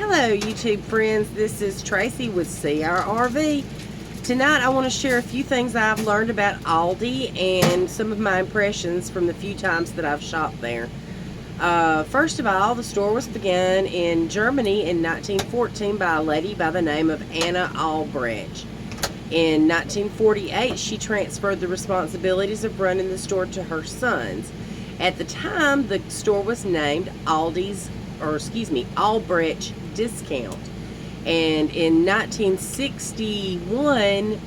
Hello YouTube friends, this is Tracy with CRRV. Tonight I want to share a few things I've learned about Aldi and some of my impressions from the few times that I've shopped there. First of all, the store was begun in Germany in 1914 by a lady by the name of Anna Albrecht. In 1948, she transferred the responsibilities of running the store to her sons. At the time, the store was named Albrecht Discount. And in 1961,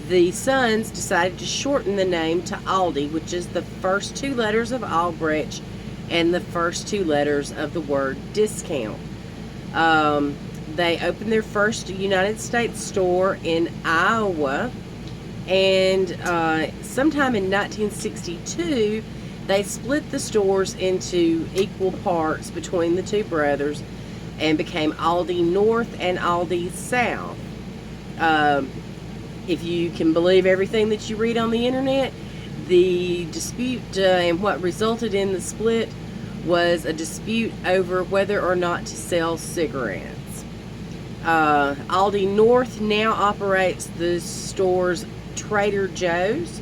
the sons decided to shorten the name to Aldi, which is the first two letters of Albrecht and the first two letters of the word discount. They opened their first United States store in Iowa, and sometime in 1962, they split the stores into equal parts between the two brothers and became Aldi North and Aldi South. If you can believe everything that you read on the internet, the dispute and what resulted in the split was a dispute over whether or not to sell cigarettes. Aldi North now operates the store's Trader Joe's.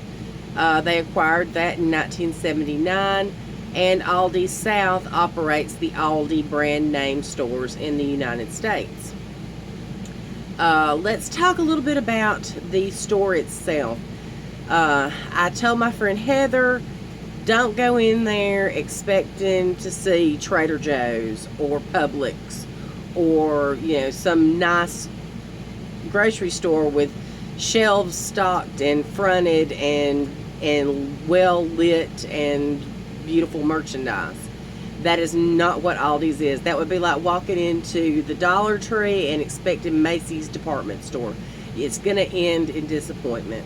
They acquired that in 1979, and Aldi South operates the Aldi brand name stores in the United States. Let's talk a little bit about the store itself. I told my friend Heather, don't go in there expecting to see Trader Joe's or Publix or some nice grocery store with shelves stocked and fronted and well lit and beautiful merchandise. That is not what Aldi's is. That would be like walking into the Dollar Tree and expecting Macy's department store. It's going to end in disappointment.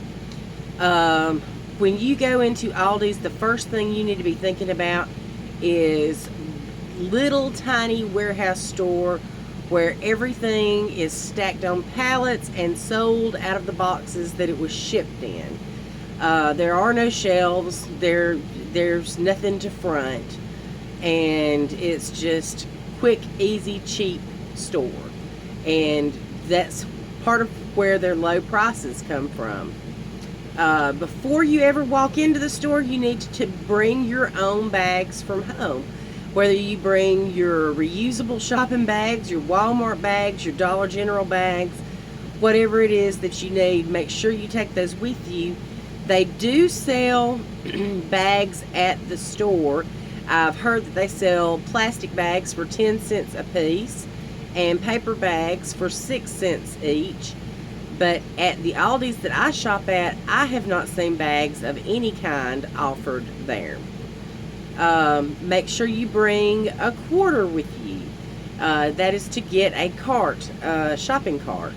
When you go into Aldi's, the first thing you need to be thinking about is little tiny warehouse store where everything is stacked on pallets and sold out of the boxes that it was shipped in. There are no shelves, there's nothing to front, and it's just quick, easy, cheap store. And that's part of where their low prices come from. Before you ever walk into the store, you need to bring your own bags from home. Whether you bring your reusable shopping bags, your Walmart bags, your Dollar General bags, whatever it is that you need, make sure you take those with you. They do sell bags at the store. I've heard that they sell plastic bags for 10 cents a piece and paper bags for 6 cents each. But at the Aldi's that I shop at, I have not seen bags of any kind offered there. Make sure you bring a quarter with you. That is to get a cart, shopping cart.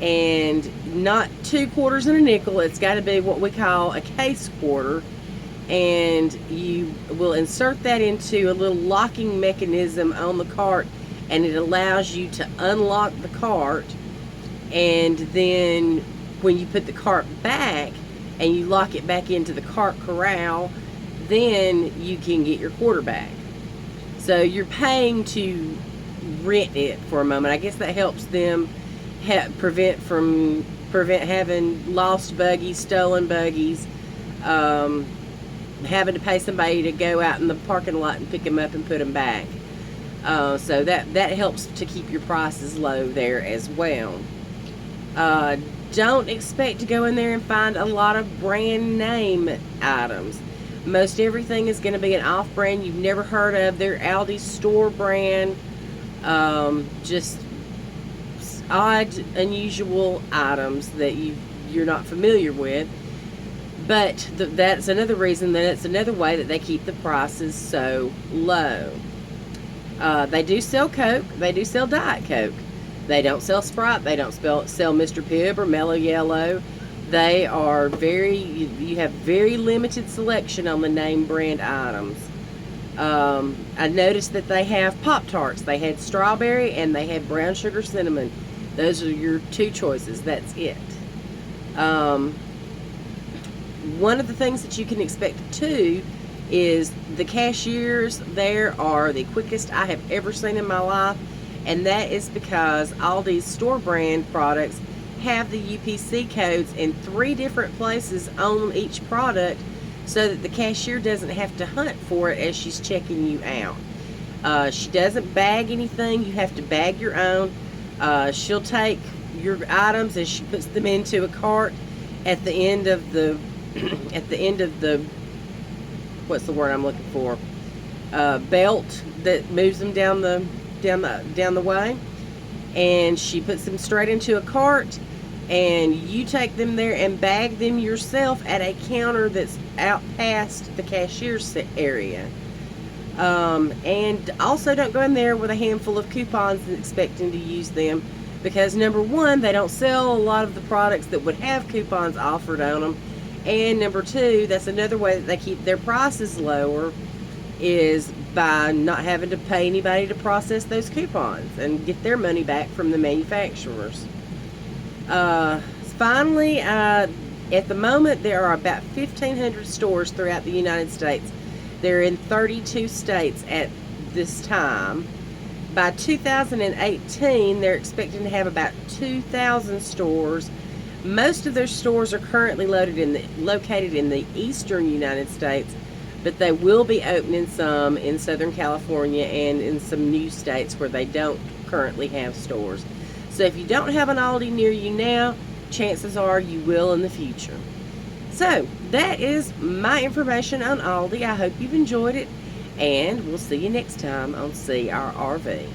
And not 2 quarters and a nickel. It's got to be what we call a case quarter. And you will insert that into a little locking mechanism on the cart, and it allows you to unlock the cart. And then when you put the cart back and you lock it back into the cart corral, then you can get your quarter back. So you're paying to rent it for a moment. I guess that helps them prevent having lost buggies, stolen buggies, having to pay somebody to go out in the parking lot and pick them up and put them back. So that helps to keep your prices low there as well. Don't expect to go in there and find a lot of brand name items. Most everything is going to be an off-brand you've never heard of. They're Aldi store brand. Just odd, unusual items that you're not familiar with. But that's another reason, that it's another way that they keep the prices so low. They do sell Coke. They do sell Diet Coke. They don't sell Sprite. They don't sell Mr. Pibb or Mellow Yellow. They are you have very limited selection on the name brand items. I noticed that they have Pop-Tarts. They had strawberry and they had brown sugar cinnamon. Those are your 2 choices. That's it. One of the things that you can expect too is the cashiers there are the quickest I have ever seen in my life, And that is because Aldi's store brand products have the UPC codes in 3 different places on each product so that the cashier doesn't have to hunt for it as she's checking you out. She doesn't bag anything. You have to bag your own. She'll take your items as she puts them into a cart at the end of the what's the word I'm looking for, belt that moves them down the way, and she puts them straight into a cart, and you take them there and bag them yourself at a counter that's out past the cashier's area. And also don't go in there with a handful of coupons and expecting to use them, because number one, they don't sell a lot of the products that would have coupons offered on them, and number two, that's another way that they keep their prices lower, is by not having to pay anybody to process those coupons and get their money back from the manufacturers. Finally, at the moment, there are about 1,500 stores throughout the United States. They're in 32 states at this time. By 2018, they're expecting to have about 2,000 stores. Most of their stores are currently located in the eastern United States, but they will be opening some in Southern California and in some new states where they don't currently have stores. So if you don't have an Aldi near you now, chances are you will in the future. So that is my information on Aldi. I hope you've enjoyed it, and we'll see you next time on CRRV.